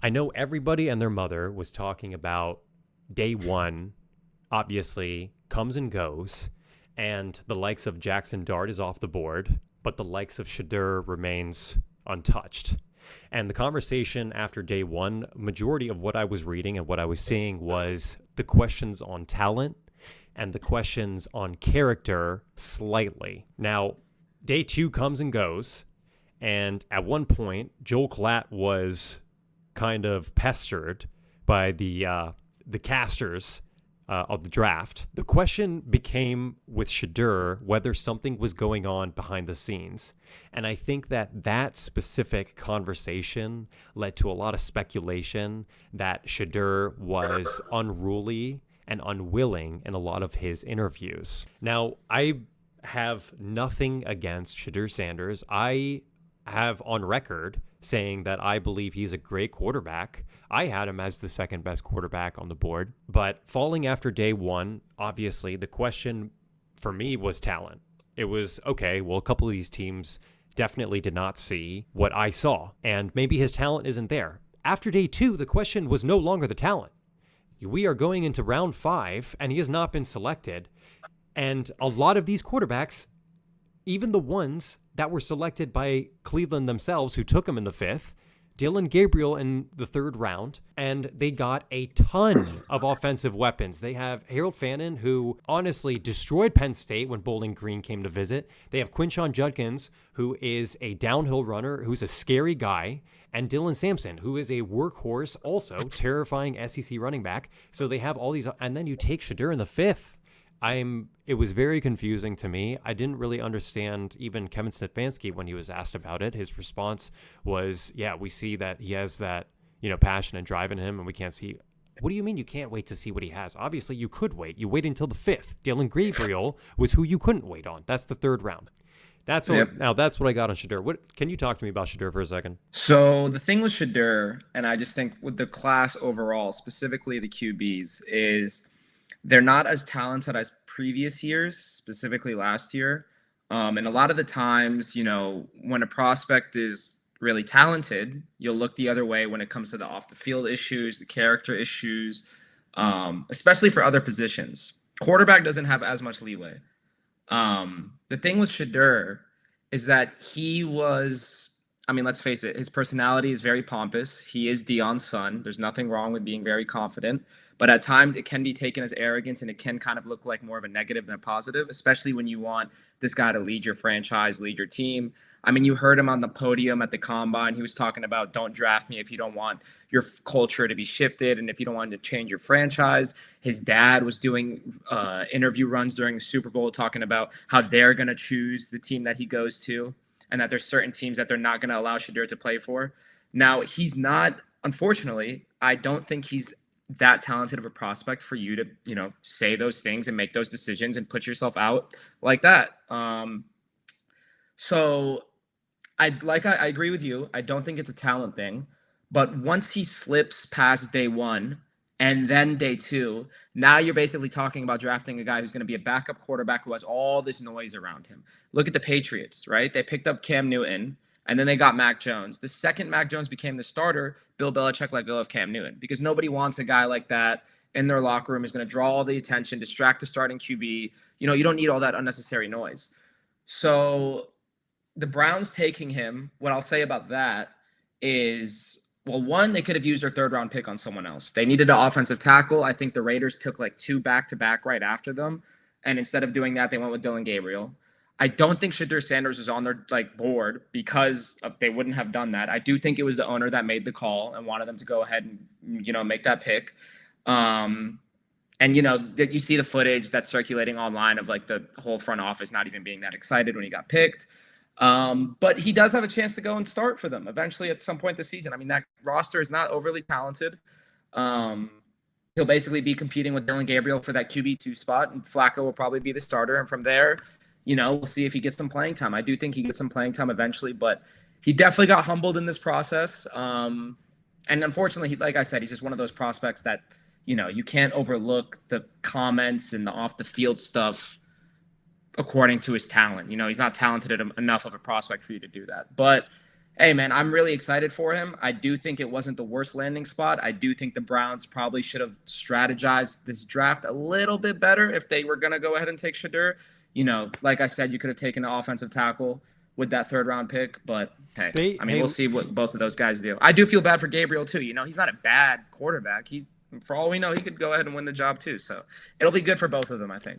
I know everybody and their mother was talking about day one, obviously, comes and goes, and the likes of Jackson Dart is off the board, but the likes of Shedeur remains untouched. And the conversation after day one, majority of what I was reading and what I was seeing was the questions on talent and the questions on character slightly. Now, day two comes and goes, and at one point, Joel Klatt was kind of pestered by the casters of the draft. The question became with Shedeur whether something was going on behind the scenes. And I think that that specific conversation led to a lot of speculation that Shedeur was unruly and unwilling in a lot of his interviews. Now, I have nothing against Shedeur Sanders. I have on record saying that I believe he's a great quarterback. I had him as the second best quarterback on the board. But falling after day one, obviously, the question for me was talent. It was, okay, well, a couple of these teams definitely did not see what I saw, and maybe his talent isn't there. After day two, the question was no longer the talent. We are going into round 5, and he has not been selected. And a lot of these quarterbacks, even the ones that were selected by Cleveland themselves, who took him in the 5th, Dylan Gabriel in the 3rd round, and they got a ton of offensive weapons. They have Harold Fannin, who honestly destroyed Penn State when Bowling Green came to visit. They have Quinshon Judkins, who is a downhill runner, who's a scary guy, and Dylan Sampson, who is a workhorse, also terrifying SEC running back. So they have all these, and then you take Shedeur in the 5th. It was very confusing to me. I didn't really understand even Kevin Stefanski when he was asked about it. His response was, yeah, we see that he has that, passion and drive in him, and we can't see. What do you mean you can't wait to see what he has? Obviously, you could wait. You wait until the 5th. Dylan Gabriel was who you couldn't wait on. That's the 3rd round. Now that's what I got on Shedeur. What can you talk to me about Shedeur for a second? So the thing with Shedeur, and I just think with the class overall, specifically the QBs, is they're not as talented as previous years, specifically last year. And a lot of the times, when a prospect is really talented, you'll look the other way when it comes to the off the field issues, the character issues, especially for other positions. Quarterback doesn't have as much leeway. The thing with Shedeur is that let's face it, his personality is very pompous. He is Dion's son. There's nothing wrong with being very confident. But at times it can be taken as arrogance, and it can kind of look like more of a negative than a positive, especially when you want this guy to lead your franchise, lead your team. You heard him on the podium at the combine. He was talking about, don't draft me if you don't want your culture to be shifted and if you don't want to change your franchise. His dad was doing interview runs during the Super Bowl talking about how they're going to choose the team that he goes to, and that there's certain teams that they're not going to allow Shedeur to play for. Now, he's not, unfortunately, I don't think he's that talented of a prospect for you to, say those things and make those decisions and put yourself out like that. So I agree with you. I don't think it's a talent thing, but once he slips past day one and then day two, now you're basically talking about drafting a guy who's going to be a backup quarterback who has all this noise around him. Look at the Patriots, right? They picked up Cam Newton, and then they got Mac Jones. The second Mac Jones became the starter, Bill Belichick let go of Cam Newton, because nobody wants a guy like that in their locker room. Is going to draw all the attention, distract the starting QB. You don't need all that unnecessary noise. So the Browns taking him, what I'll say about that is, well, one, they could have used their 3rd round pick on someone else. They needed an offensive tackle. I think the Raiders took like 2 back-to-back right after them. And instead of doing that, they went with Dylan Gabriel. I don't think Shedeur Sanders is on their board because they wouldn't have done that. I do think it was the owner that made the call and wanted them to go ahead and make that pick. And you see the footage that's circulating online of the whole front office not even being that excited when he got picked. But he does have a chance to go and start for them eventually at some point this season. That roster is not overly talented. He'll basically be competing with Dylan Gabriel for that QB2 spot, and Flacco will probably be the starter. And from there, we'll see if he gets some playing time. I do think he gets some playing time eventually, but he definitely got humbled in this process. And unfortunately, like I said, he's just one of those prospects that, you can't overlook the comments and the off the field stuff according to his talent. He's not talented enough of a prospect for you to do that. But Hey, man, I'm really excited for him. I do think it wasn't the worst landing spot. I do think the Browns probably should have strategized this draft a little bit better if they were going to go ahead and take Shedeur. You know, like I said, you could have taken an offensive tackle with that third round pick, but hey, They I mean, hey we'll see what both of those guys do. I do feel bad for Gabriel too. You know, he's not a bad quarterback. For all we know, he could go ahead and win the job too. So it'll be good for both of them, I think.